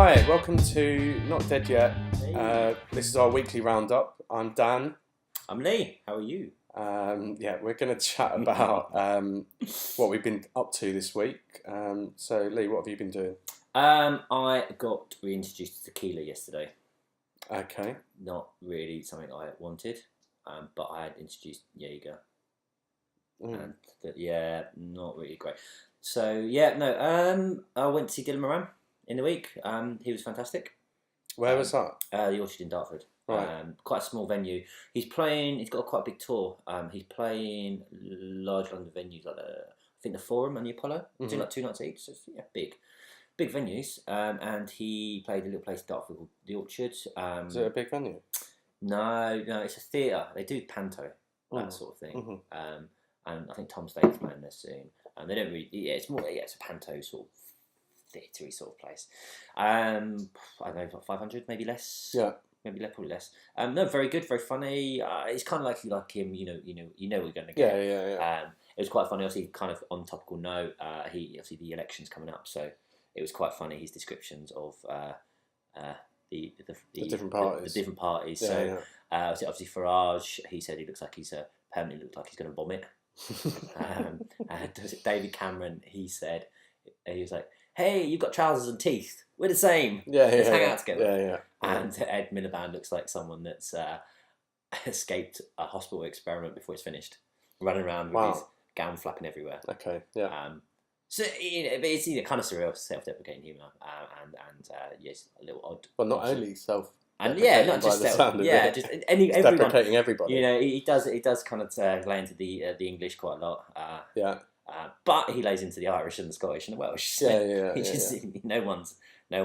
Hi, welcome to Not Dead Yet. Hey. This is our weekly roundup. I'm Dan. I'm Lee. How are you? We're going to chat about what we've been up to this week. So, Lee, what have you been doing? I got reintroduced to tequila yesterday. Okay. Not really something I wanted, but I had introduced Jaeger. And not really great. So, I went to see Dylan Moran in the week. He was fantastic. Where was that? The Orchard in Dartford. Right. Quite a small venue. He's got quite a big tour. He's playing large London venues like I think the Forum and the Apollo. Doing like 2 nights each. So big venues. And he played a little place in Dartford called the Orchard. Is it a big venue? No, it's a theatre. They do panto, that sort of thing. And I think Tom State's playing there soon. And they don't really. It's more. It's a panto sort of theatre-y sort of place. I don't know, 500, maybe less. Yeah. Maybe probably less. No, very good, very funny. It's kind of like you like him. You know we're going to get. Yeah. It was quite funny. Obviously, kind of on topical note. Obviously the election's coming up, so it was quite funny. His descriptions of the different parties. The different parties. Obviously Farage, he said he looks like he's permanently looks like he's going to bomb it. And David Cameron, he was like, "Hey, you've got trousers and teeth. We're the same. Let's hang out together." Yeah. And Ed Miliband looks like someone that's escaped a hospital experiment before it's finished, running around with his gown flapping everywhere. Okay, yeah. So it's kind of surreal, self-deprecating humour, and yes, a little odd. Well, not only self. And not just just everyone, deprecating everybody. He does kind of lay into the English quite a lot. But he lays into the Irish and the Scottish and the Welsh. So no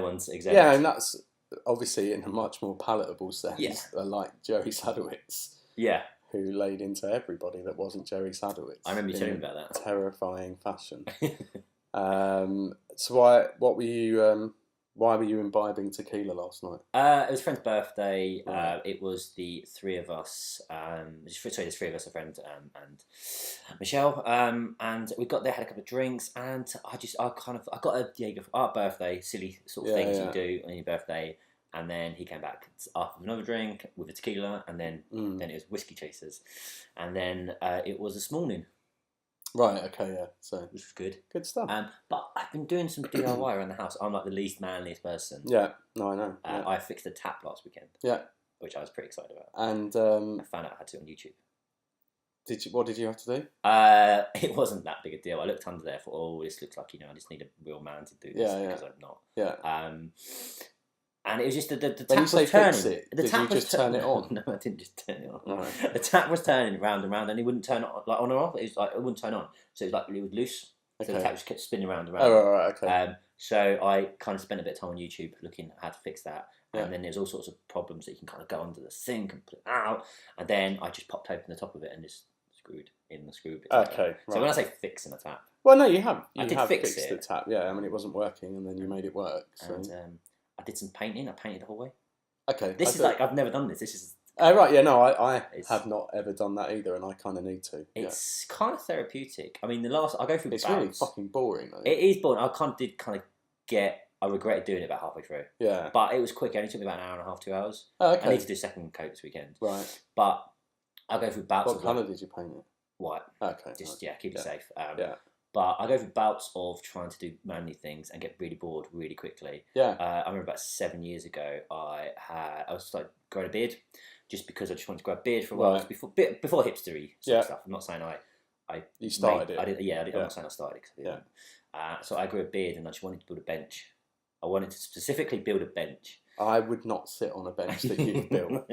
one's exempt. Yeah, and that's obviously in a much more palatable sense, like Jerry Sadowitz. Yeah. Who laid into everybody that wasn't Jerry Sadowitz. I remember you telling me about that. Terrifying fashion. So why were you imbibing tequila last night? It was a friend's birthday. Right. It was the three of us. There's 3 of us, a friend and Michelle. And we got there, had a couple of drinks, and I got a Jaeger for our birthday, silly sort of things you do on your birthday. And then he came back after another drink with a tequila, and then it was whiskey chasers, and then it was this morning. Right. Okay. Yeah. So which was good. Good stuff. But I've been doing some DIY around the house. I'm like the least manliest person. Yeah. No, I know. I fixed a tap last weekend. Yeah. Which I was pretty excited about. And I found out how to do it on YouTube. What did you have to do? It wasn't that big a deal. I looked under there, thought, this looks like I just need a real man to do this because I'm not. Yeah. And it was just the tap when you was say turning. Fix it, the did tap you just turn it on? No, I didn't just turn it on. Right. The tap was turning round and round, and it wouldn't turn on, like on or off. It was like it wouldn't turn on, so it was like it was loose. So the tap just kept spinning round and round. Oh, right, okay. So I kind of spent a bit of time on YouTube looking at how to fix that, and then there's all sorts of problems that you can kind of go under the sink and pull it out, and then I just popped open the top of it and just screwed in the screw bit. Okay. Right. So when I say fixing a tap, well, no, you have. I did fix fixed it. the tap. Yeah, I mean it wasn't working, and then you made it work. So. And I did some painting. I painted the hall way. Okay. This is like I've never done this. This is right. Yeah. No, I have not ever done that either, and I kind of need to. It's kind of therapeutic. I mean, I go through. It's really fucking boring though. It is boring. I regretted doing it about halfway through. Yeah. But it was quick. It only took me about an hour and a half, 2 hours. Oh, okay. I need to do a second coat this weekend. Right. But I go through bouts. What colour did you paint it? White. Okay. Just keep it safe. But I go through bouts of trying to do manly things and get really bored really quickly. Yeah. I remember about 7 years ago, I was like growing a beard, just because I just wanted to grow a beard for a while. Right. Before hipstery sort of stuff. I'm not saying you started it. I did. Yeah, I'm not saying I started it. So I grew a beard and I just wanted to build a bench. I wanted to specifically build a bench. I would not sit on a bench that you've built.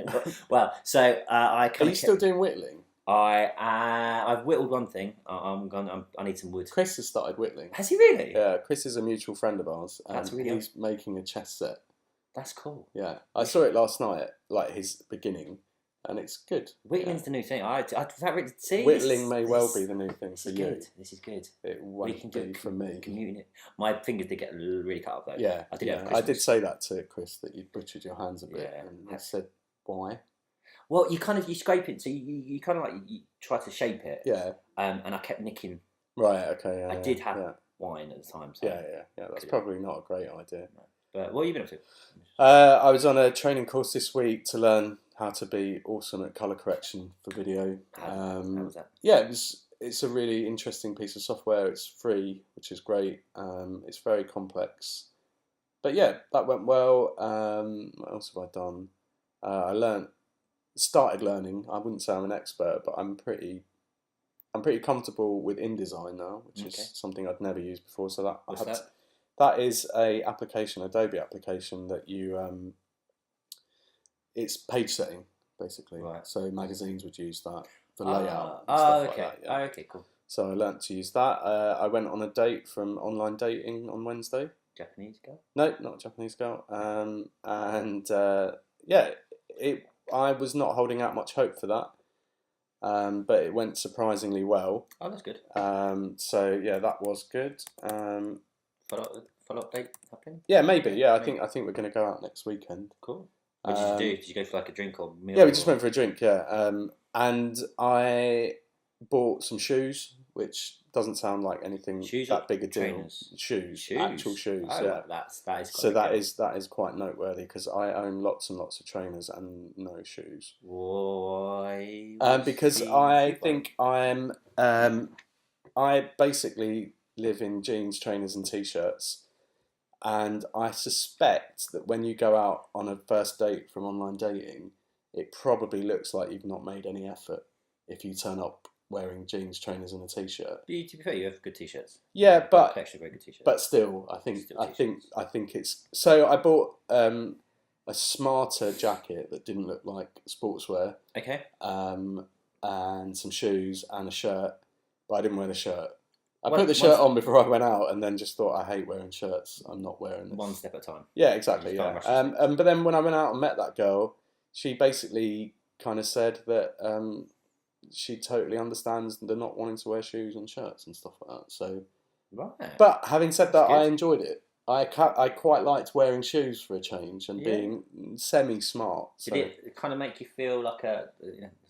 Well, so I. Are you still doing whittling? I've whittled one thing. I need some wood. Chris has started whittling. Has he really? Yeah, Chris is a mutual friend of ours, and That's really he's making a chess set. That's cool. Yeah, I saw it last night, like his beginning, and it's good. Whittling's the new thing. Whittling may well be the new thing for you. This is good. It won't be for me. My fingers did get really cut up though. Yeah, I did say that to Chris, that you butchered your hands a bit, Yeah. and I said, why? Well, you scrape it, so you kind of like you try to shape it. Yeah. And I kept nicking. Right. Okay. Yeah, I did have wine at the time. So yeah. That's probably not a great idea. No. But what have you been up to? I was on a training course this week to learn how to be awesome at color correction for video. How was that? Yeah, it's a really interesting piece of software. It's free, which is great. It's very complex, but yeah, that went well. What else have I done? I started learning. I wouldn't say I'm an expert, but I'm pretty comfortable with InDesign now, which Okay. is something I'd never used before. So that What's that? that is a application, Adobe application that you it's page setting basically. Right. So magazines would use that for layout and Oh, stuff okay. like that. Yeah. Oh, okay, cool. So I learnt to use that. I went on a date from online dating on Wednesday. Japanese girl? No, not a Japanese girl. And yeah, I was not holding out much hope for that, but it went surprisingly well. Oh, that's good. So yeah, that was good. Follow-up date happening? Yeah, maybe. Yeah, I think we're going to go out next weekend. Cool. What did you do? Did you go for like a drink or meal? Yeah, we just went for a drink. Yeah, and I bought some shoes, which doesn't sound like anything Shoes that or big a deal. trainers? Shoes, actual shoes. Oh, Yeah, that is quite so big that deal. is quite noteworthy because I own lots and lots of trainers and no shoes. Why? Because I think I basically live in jeans, trainers, and t-shirts. And I suspect that when you go out on a first date from online dating, it probably looks like you've not made any effort if you turn up wearing jeans, trainers, and a t-shirt. To be fair, you have good t-shirts. Yeah, but collection of very good t-shirts. But still, I think it's. So I bought a smarter jacket that didn't look like sportswear. Okay. And some shoes and a shirt, but I didn't wear the shirt. I put the shirt on before I went out, and then just thought I hate wearing shirts. I'm not wearing this. One step at a time. Yeah, exactly. Yeah. But then when I went out and met that girl, she basically kind of said that she totally understands the not wanting to wear shoes and shirts and stuff like that. So, right. But having said that, I enjoyed it. I quite liked wearing shoes for a change and being semi-smart. So. Did it kind of make you feel like it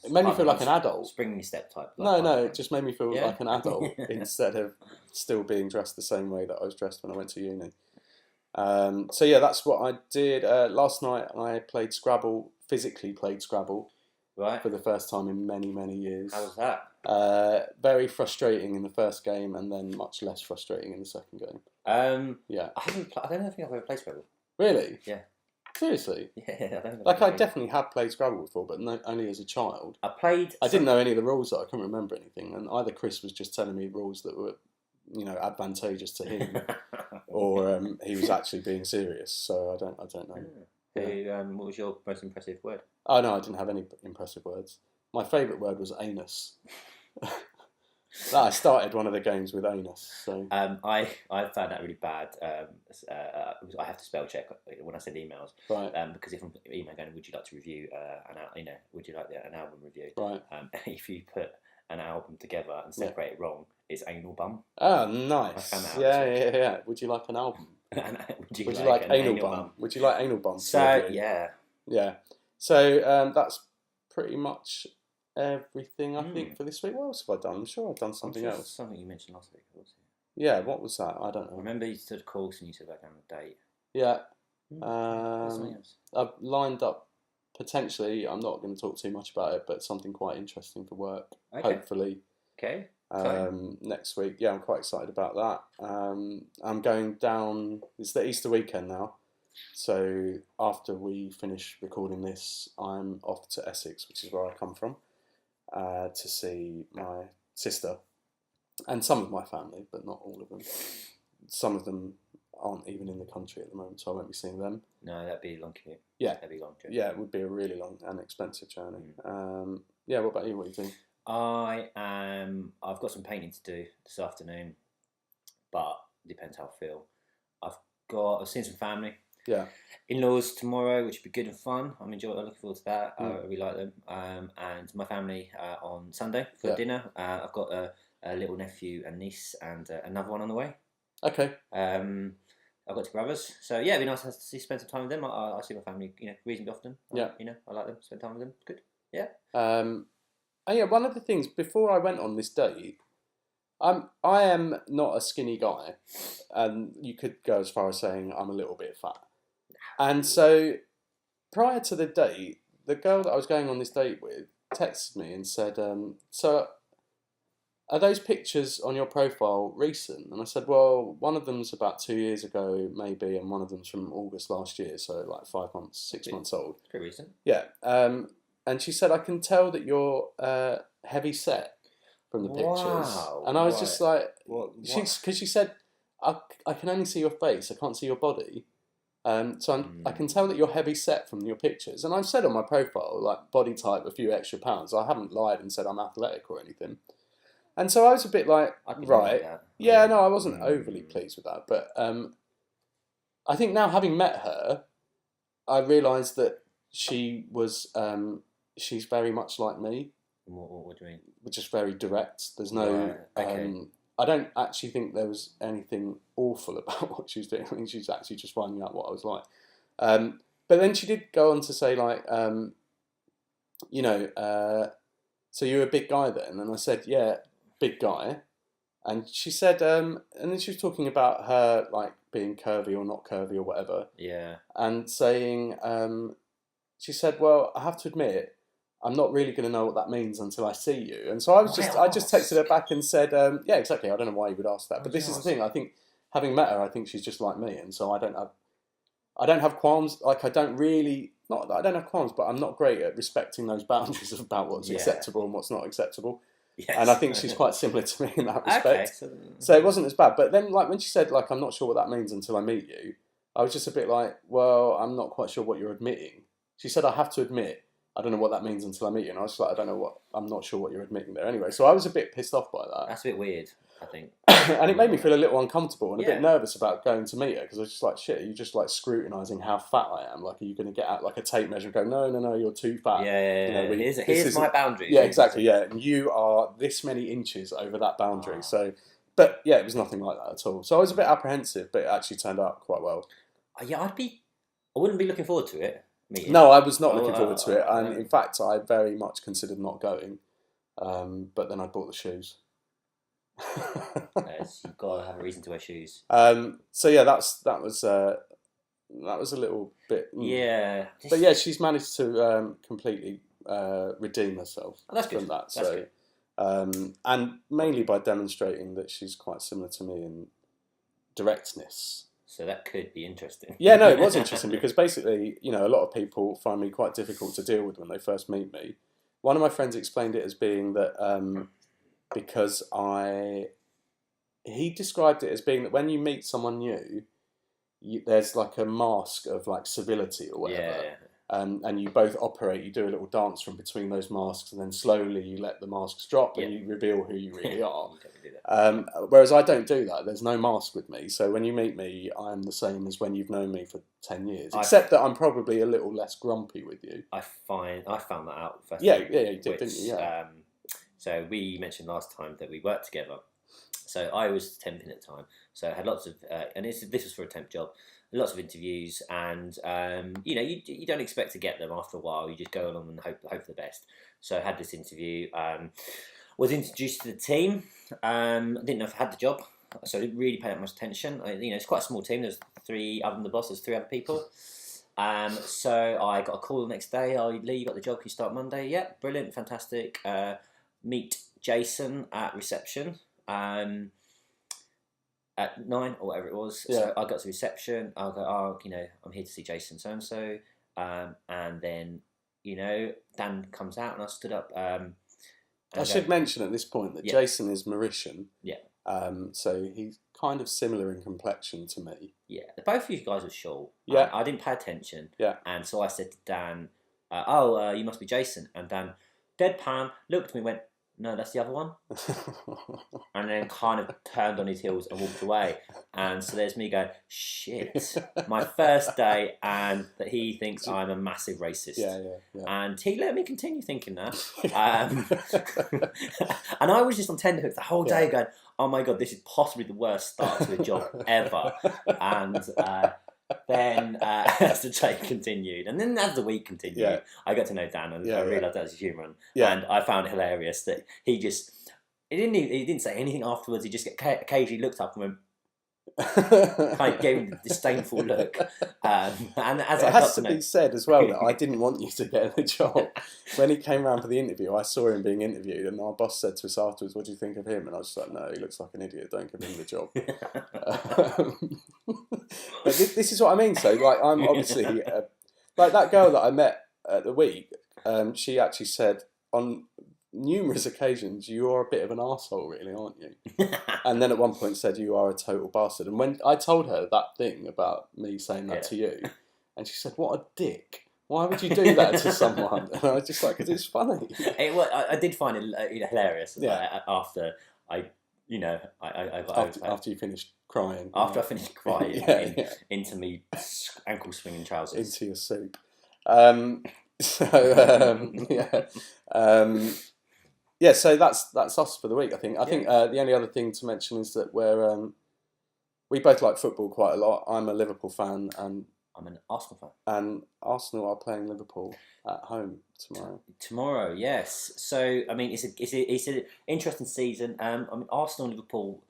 made me feel like an adult. Spring step type? No, it just made me feel like an adult instead of still being dressed the same way that I was dressed when I went to uni. So yeah, that's what I did. Last night I played Scrabble, physically played Scrabble. Right. For the first time in many, many years. How was that? Very frustrating in the first game, and then much less frustrating in the second game. Yeah. I don't think I've ever played Scrabble. Really? Yeah. Seriously? Yeah. I definitely have played Scrabble before, but only as a child. I didn't know any of the rules, though. I couldn't remember anything, and either Chris was just telling me rules that were, advantageous to him, or he was actually being serious. So I don't know. Yeah. What was your most impressive word? Oh no, I didn't have any impressive words. My favourite word was anus. I started one of the games with anus. So I found that really bad. I have to spell check when I send emails, right? Because if I'm email going, would you like to review would you like an album review? Right. If you put an album together and separate it wrong, it's anal bum. Oh, nice. I found that yeah. Would you like an album? Would you like anal bum? Would you like anal bum? So yeah. So that's pretty much everything I think for this week. What else have I done? I'm sure I've done something else. Something you mentioned last week. What was it? Yeah, what was that? I don't know. Remember you did a course and you said about going on a date. Yeah. Something else. I've lined up potentially. I'm not going to talk too much about it, but something quite interesting for work. Okay. Hopefully. Okay. Next week. Yeah, I'm quite excited about that. I'm going down. It's the Easter weekend now. So after we finish recording this, I'm off to Essex, which is where I come from, to see my sister and some of my family, but not all of them. Some of them aren't even in the country at the moment, so I won't be seeing them. No, that'd be a long commute. Yeah, that'd be a long journey. Yeah, it would be a really long and expensive journey. Yeah, what about you? What are you doing? I've got some painting to do this afternoon, but it depends how I feel. I've seen some family. Yeah. In-laws tomorrow, which would be good and fun. I'm looking forward to that. I really like them. And my family on Sunday for dinner. I've got a little nephew and niece and another one on the way. Okay. I've got two brothers, so yeah, it'd be nice to spend some time with them. I see my family, reasonably often. Yeah. I like them. Spend time with them. It's good. Yeah. Yeah, one of the things before I went on this date, I am not a skinny guy, and you could go as far as saying I'm a little bit fat. And so prior to the date, the girl that I was going on this date with texted me and said, "So are those pictures on your profile recent?" And I said, "Well, one of them's about 2 years ago, maybe, and one of them's from August last year, so like 5 months, 6 months old." Pretty recent. Yeah. And she said, "I can tell that you're heavy set from the pictures." Wow. And I was just like, What? because she said, I can only see your face, I can't see your body. So I can tell that you're heavy set from your pictures. And I've said on my profile, like body type, a few extra pounds. I haven't lied and said I'm athletic or anything. And so I was a bit like, right. Yeah, no, I wasn't overly pleased with that. But I think now, having met her, I realised that she was, she's very much like me. What do you mean? Just very direct. There's no, I don't actually think there was anything awful about what she was doing. I think she's actually just finding out what I was like. But then she did go on to say, like, you know, so you're a big guy then? And I said, yeah, big guy. And she said, and then she was talking about her, like, being curvy or not curvy or whatever. Yeah. And saying, she said, well, I have to admit, I'm not really going to know what that means until I see you. And so I just texted her back and said, yeah, exactly. I don't know why you would ask that. But this is the thing. I think, having met her, I think she's just like me. And so I don't have qualms. Like, I don't have qualms, but I'm not great at respecting those boundaries about what's acceptable and what's not acceptable. Yes. And I think she's quite similar to me in that respect. Okay, so it wasn't as bad. But then, like, when she said, like, I'm not sure what that means until I meet you, I was just a bit like, well, I'm not quite sure what you're admitting. She said, I have to admit, I don't know what that means until I meet you. And I was like, I'm not sure what you're admitting there anyway. So I was a bit pissed off by that. That's a bit weird, I think. And it made me feel a little uncomfortable and a bit nervous about going to meet her, because I was just like, shit, are you just like scrutinising how fat I am? Like, are you going to get out like a tape measure and go, no, you're too fat? Yeah. You know, here's my boundary. Yeah, exactly, yeah. And you are this many inches over that boundary. So, but yeah, it was nothing like that at all. So I was a bit apprehensive, but it actually turned out quite well. Yeah, I wouldn't be looking forward to it. Meeting. No, I was not looking forward to it. And in fact, I very much considered not going. But then I bought the shoes. Yes, you've got to have a reason to wear shoes. So yeah, that was a little bit. Yeah. But yeah, she's managed to completely redeem herself from that. That's good. And mainly by demonstrating that she's quite similar to me in directness. So that could be interesting. Yeah, no, it was interesting because basically, you know, a lot of people find me quite difficult to deal with when they first meet me. One of my friends explained it as being that because he described it as being that when you meet someone new, there's like a mask of like civility or whatever. Yeah. And you both operate, you do a little dance from between those masks, and then slowly you let the masks drop and you reveal who you really are. Whereas I don't do that. There's no mask with me. So when you meet me, I'm the same as when you've known me for 10 years. Except that I'm probably a little less grumpy with you. I found that out first. Yeah, you did, didn't you? Yeah. So we mentioned last time that we worked together. So I was temping at the time. So I had lots of, and this was for a temp job. Lots of interviews, and you know, you don't expect to get them after a while. You just go along and hope for the best. So I had this interview. Was introduced to the team. I didn't know if I had the job, so I didn't really pay that much attention. You know, it's quite a small team. There's 3 other than the boss. There's 3 other people. So I got a call the next day. Oh, Lee, you got the job. Can you start Monday? Yeah, brilliant, fantastic. Meet Jason at reception. At 9 or whatever it was. Yeah. So I got to reception. I go, oh, you know, I'm here to see Jason so and so. And then, you know, Dan comes out and I stood up. I should mention at this point that Jason is Mauritian. Yeah. So he's kind of similar in complexion to me. Yeah. Both of you guys were short. Yeah. I didn't pay attention. Yeah. And so I said to Dan, you must be Jason. And Dan, deadpan, looked at me and went, no, that's the other one. And then kind of turned on his heels and walked away. And so there's me going, shit, my first day, and that he thinks I'm a massive racist. Yeah. And he let me continue thinking that. And I was just on tenterhooks the whole day going, oh my God, this is possibly the worst start to a job ever. And then as the day continued, and then as the week continued, I got to know Dan, and I realised that was a human. And I found it hilarious that he didn't say anything afterwards. He just occasionally looked up and went, Kind of gave him the disdainful look. And as It I has got to to be know, said as well that I didn't want you to get the job. When he came round for the interview, I saw him being interviewed, and our boss said to us afterwards, "What do you think of him?" And I was just like, "No, he looks like an idiot. Don't give him the job." But this is what I mean. So, like, I'm obviously like that girl that I met at the week. She actually said on numerous occasions, "You are a bit of an arsehole, really, aren't you?" And then at one point said, "You are a total bastard." And when I told her that thing about me saying that to you, and she said, "What a dick. Why would you do that to someone?" And I was just like, "Because it's funny." I did find it hilarious. Yeah. After I, I got over it. After you finished crying. After I finished crying into me ankle swinging trousers. Into your soup. Yeah. Yeah, so that's us for the week. I think. I think the only other thing to mention is that we both like football quite a lot. I'm a Liverpool fan, and I'm an Arsenal fan. And Arsenal are playing Liverpool at home tomorrow. Tomorrow, yes. So I mean, it's an interesting season. I mean, Arsenal and Liverpool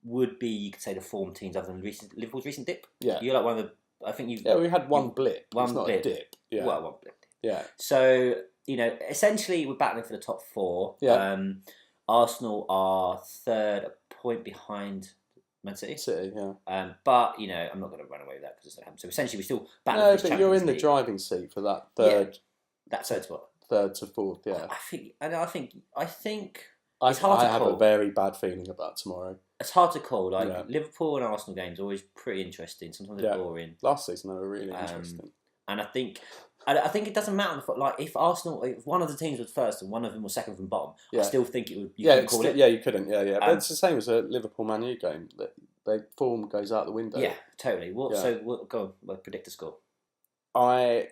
would be, you could say, the form teams other than Liverpool's recent dip. Yeah, you're like one of the. I think you. Yeah, we had one blip. One it's not blip. A dip. Yeah. Well, one blip. Yeah. So essentially, we're battling for the top four. Yeah. Arsenal are third, a point behind Man City. Yeah. But I'm not going to run away with that because it's not happening. So essentially, we're still battling. No, but you're in the driving seat for that third. Yeah. That third spot. Third to fourth. Yeah. I think. It's hard to call. I have a very bad feeling about tomorrow. It's hard to call. Liverpool and Arsenal games are always pretty interesting. Sometimes they're boring. Last season they were really interesting. And I think it doesn't matter if one of the teams was first and one of them was second from bottom. I still think it would. You couldn't call it. Yeah, you couldn't. Yeah. But it's the same as a Liverpool Man U game. Their form goes out the window. Yeah, totally. Go on. Predict a score. I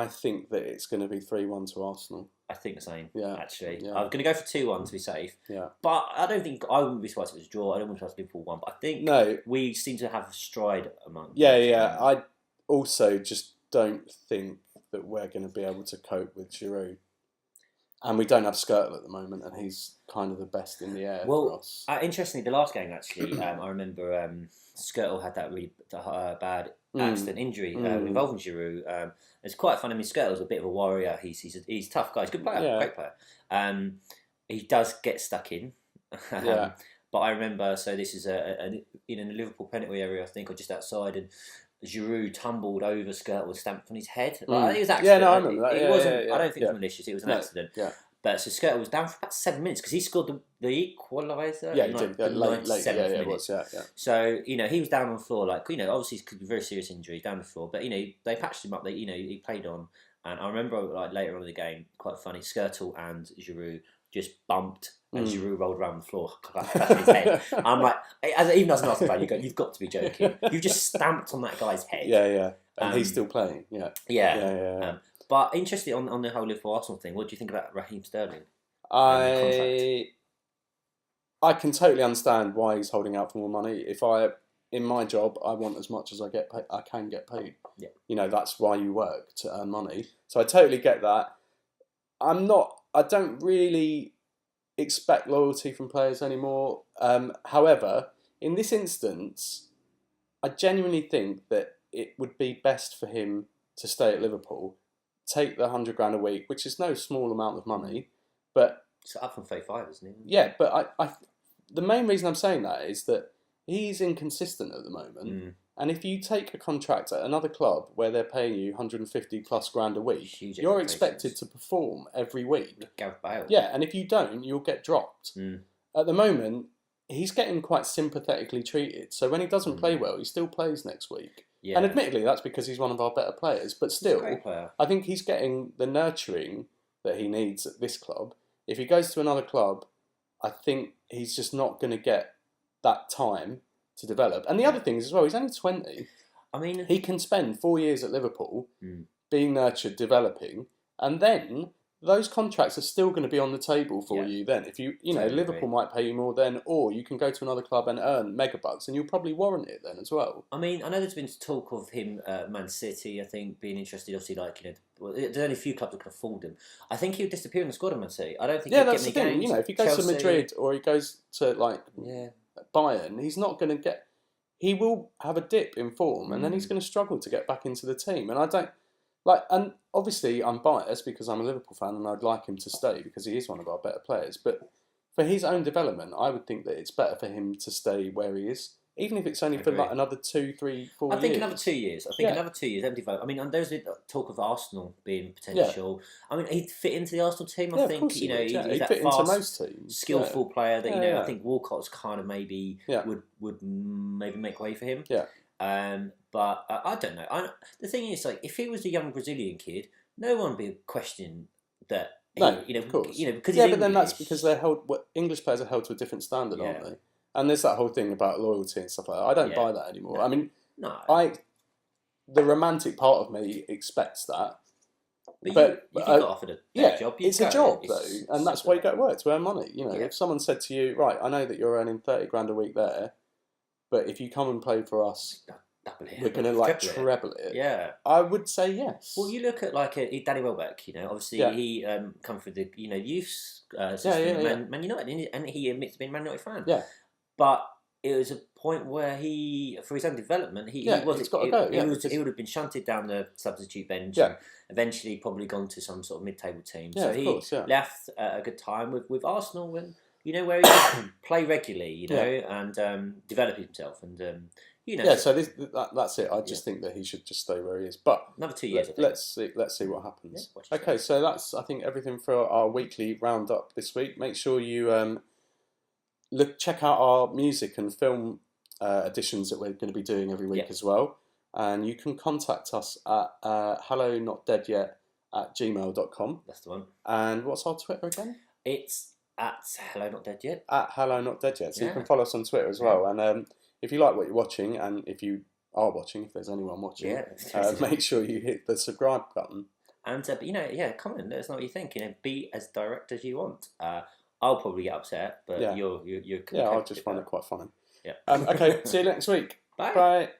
think that it's going to be 3-1 to Arsenal. I think the same. Yeah, actually, yeah. I'm going to go for 2-1 to be safe. Yeah, but I wouldn't be surprised if it was a draw. I don't want to Liverpool 1, but I think we seem to have a stride among. Yeah. I also just don't think that we're going to be able to cope with Giroud. And we don't have Skirtle at the moment, and he's kind of the best in the air for us. Interestingly, the last game actually, I remember Skirtle had that really bad accident injury involving Giroud. It's quite funny. I mean, Skirtle's a bit of a warrior. He's a tough guy. He's a good player, great player. He does get stuck in. But I remember, so this is in a Liverpool penalty area, I think, or just outside, and Giroud tumbled over Skirtle and stamped on his head. It was accident. Yeah, no, I remember that. It wasn't. I don't think it was malicious. It was an accident. Yeah. But so Skirtle was down for about 7 minutes because he scored the equaliser. Yeah, he did. Late. Yeah, it was. Yeah. So he was down on the floor. Obviously, it could be a very serious injury down the floor. But they patched him up. He played on. And I remember later on in the game, quite funny. Skirtle and Giroud just bumped, and Giroud rolled around the floor, his head. I'm like, even as an Arsenal fan, you've got to be joking. You've just stamped on that guy's head. Yeah. And he's still playing. Yeah. But interested on the whole Liverpool Arsenal thing. What do you think about Raheem Sterling? I can totally understand why he's holding out for more money. In my job, I want as much as I can get paid. Yeah. That's why you work, to earn money. So I totally get that. I don't really expect loyalty from players anymore. However, in this instance, I genuinely think that it would be best for him to stay at Liverpool, take the $100,000 a week, which is no small amount of money, but it's up from 35, isn't it? Yeah, but the main reason I'm saying that is that he's inconsistent at the moment, and if you take a contract at another club where they're paying you 150 plus grand a week, you're expected to perform every week. Gareth Bale. Yeah, and if you don't, you'll get dropped. At the moment, he's getting quite sympathetically treated. So when he doesn't play well, he still plays next week. Yeah. And admittedly, that's because he's one of our better players. But still, I think he's getting the nurturing that he needs at this club. If he goes to another club, I think he's just not going to get that time to develop. And the other thing is as well, he's only 20. I mean, he can spend 4 years at Liverpool being nurtured, developing, and then those contracts are still going to be on the table for you then. If Liverpool might pay you more then, or you can go to another club and earn megabucks, and you'll probably warrant it then as well. I mean, I know there's been talk of him, Man City, I think, being interested. Obviously, there's only a few clubs that can afford him. I think he would disappear in the squad of Man City. I don't think he'd get any games. If he goes to Madrid or he goes to Bayern, he's not going to get. he will have a dip in form, and then he's going to struggle to get back into the team. And I don't like. And obviously, I'm biased because I'm a Liverpool fan, and I'd like him to stay because he is one of our better players. But for his own development, I would think that it's better for him to stay where he is, even if it's only for like another 2, 3, 4 years. I think another 2 years. I think another 2 years. Empty vote. I mean, and there's talk of Arsenal being potential. I mean, he'd fit into the Arsenal team. I think he'd he's that fit fast, into most teams. skillful player that I think Walcott's kind of maybe would maybe make way for him. Yeah. But I don't know. The thing is, like, if he was a young Brazilian kid, no one would be questioning that. No, of course. Because but then that's because they're held. English players are held to a different standard, aren't they? And there's that whole thing about loyalty and stuff like that. I don't buy that anymore. No. I mean, no. The romantic part of me expects that. But you got offered a job. It's a job though, and that's why you go to work, to earn money. If someone said to you, right, I know that you're earning 30 grand a week there, but if you come and play for us, we're going to treble it. Yeah, I would say yes. Well, you look at Danny Welbeck. Obviously he come through the youth system, Man United, and he admits being a Man United fan. Yeah, but it was a point where he, for his own development, he would have been shunted down the substitute bench. Yeah. And eventually probably gone to some sort of mid-table team. Yeah, so he left at a good time with Arsenal when where he could play regularly, and develop himself and. So that's it. I just think that he should just stay where he is. But another 2 years. Let's see what happens. Okay, so that's I think everything for our weekly roundup this week. Make sure you check out our music and film editions that we're going to be doing every week as well. And you can contact us at hellonotdeadyet@gmail.com. That's the one. And what's our Twitter again? It's at hellonotdeadyet. At hellonotdeadyet. So you can follow us on Twitter as well. And if you like what you're watching, and if you are watching, if there's anyone watching, make sure you hit the subscribe button. And comment. Let us know what you think. Be as direct as you want. I'll probably get upset, but you're I'll just find it quite funny. Yeah. Okay. See you next week. Bye. Bye.